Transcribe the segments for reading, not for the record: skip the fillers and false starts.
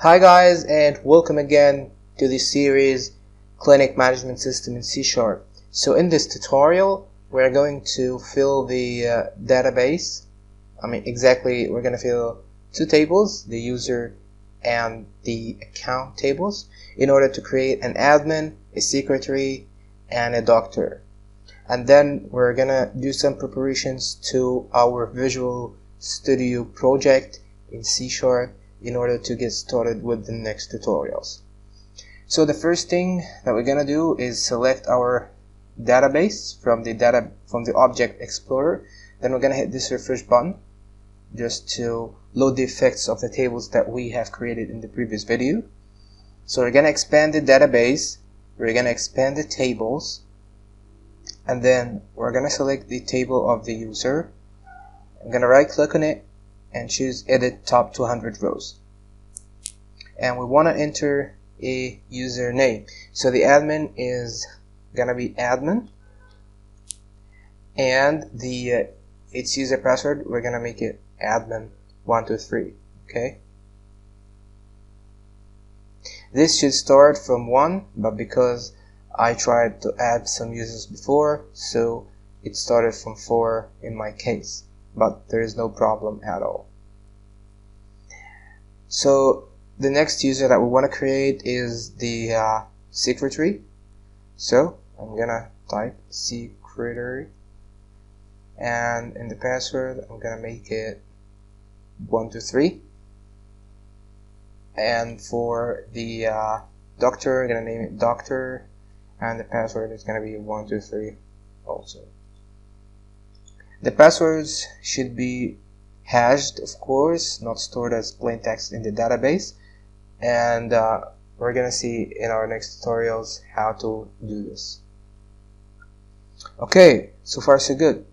Hi guys, and welcome again to the series Clinic Management System in C#. So in this tutorial we're going to fill the database. We're going to fill two tables, the user and the account tables, in order to create an admin, a secretary, and a doctor. And then we're going to do some preparations to our Visual Studio project in C# in order to get started with the next tutorials. So the first thing that we're gonna do is select our database from the Object Explorer. Then we're gonna hit this refresh button just to load the effects of the tables that we have created in the previous video. So we're gonna expand the database, we're gonna expand the tables, and then we're gonna select the table of the user. I'm gonna right click on it and choose edit top 200 rows, and we want to enter a username. So the admin is gonna be admin, and the its user password, we're gonna make it admin123. okay, this should start from 1, but because I tried to add some users before, so it started from 4 in my case, but there is no problem at all. So the next user that we want to create is the secretary. So I'm gonna type secretary, and in the password I'm gonna make it 123, and for the doctor I'm gonna name it doctor, and the password is gonna be 123 also. The passwords should be hashed, of course, not stored as plain text in the database, and we're gonna see in our next tutorials how to do this. Okay, so far so good.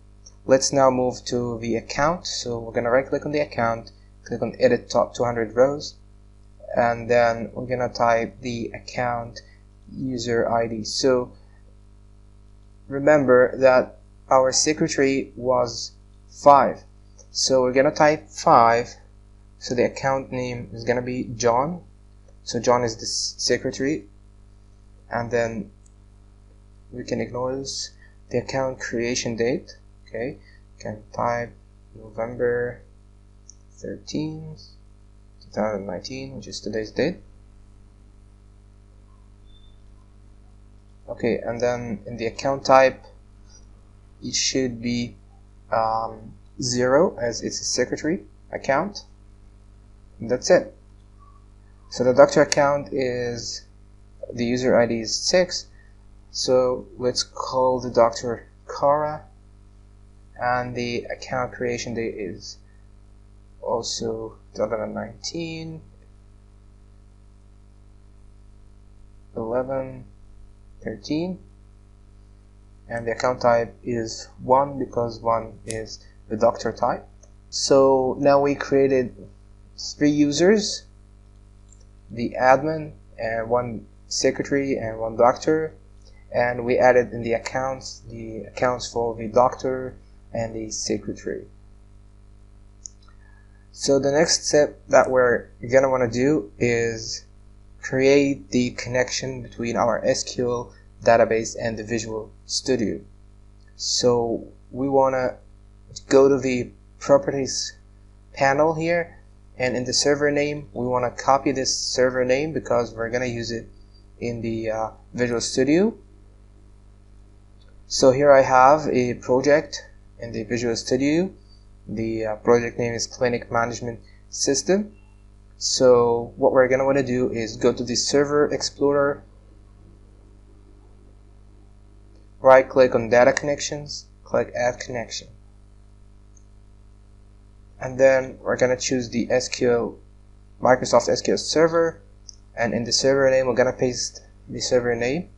Let's now move to the account. So we're gonna right click on the account, click on edit top 200 rows, and then we're gonna type the account user ID. So remember that our secretary was 5, so we're gonna type 5. So the account name is gonna be John. So John is the secretary, and then we can ignore this. The account creation date, okay, you can type November 13th 2019, which is today's date. Okay, and then in the account type it should be 0, as it's a secretary account, and that's it. So the doctor account is, the user ID is 6, so let's call the doctor Cara, and the account creation date is also 2019 11/13, and the account type is 1 because 1 is the doctor type. So now we created 3 users, the admin and 1 secretary and 1 doctor, and we added in the accounts for the doctor and the secretary. So the next step that we're gonna want to do is create the connection between our SQL database and the Visual Studio. So we want to go to the properties panel here, and in the server name we want to copy this server name because we're going to use it in the Visual Studio. So here I have a project in the Visual Studio. The project name is Clinic Management System. So what we're going to want to do is go to the Server Explorer, right click on Data Connections, click Add Connection, and then we're going to choose the Microsoft SQL Server, and in the server name we're going to paste the server name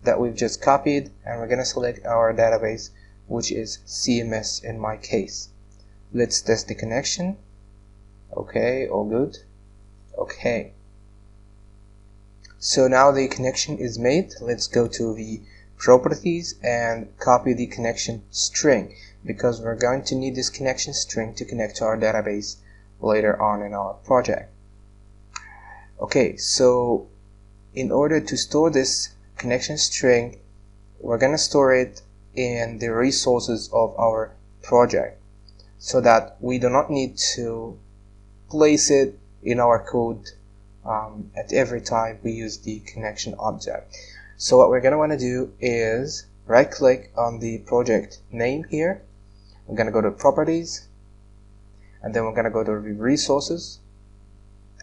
that we've just copied, and we're going to select our database, which is CMS in my case. Let's test the connection. Okay, all good. Okay, so now the connection is made. Let's go to the properties and copy the connection string, because we're going to need this connection string to connect to our database later on in our project. Okay, so in order to store this connection string, we're gonna store it in the resources of our project so that we do not need to place it in our code at every time we use the connection object. So what we're gonna want to do is right click on the project name here. We're gonna go to properties, and then we're gonna go to resources,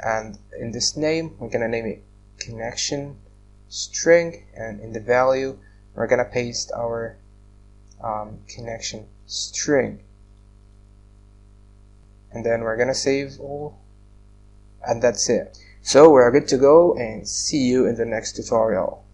and in this name we're gonna name it connection string, and in the value we're gonna paste our connection string, and then we're gonna save all, and that's it. So we're good to go, and see you in the next tutorial.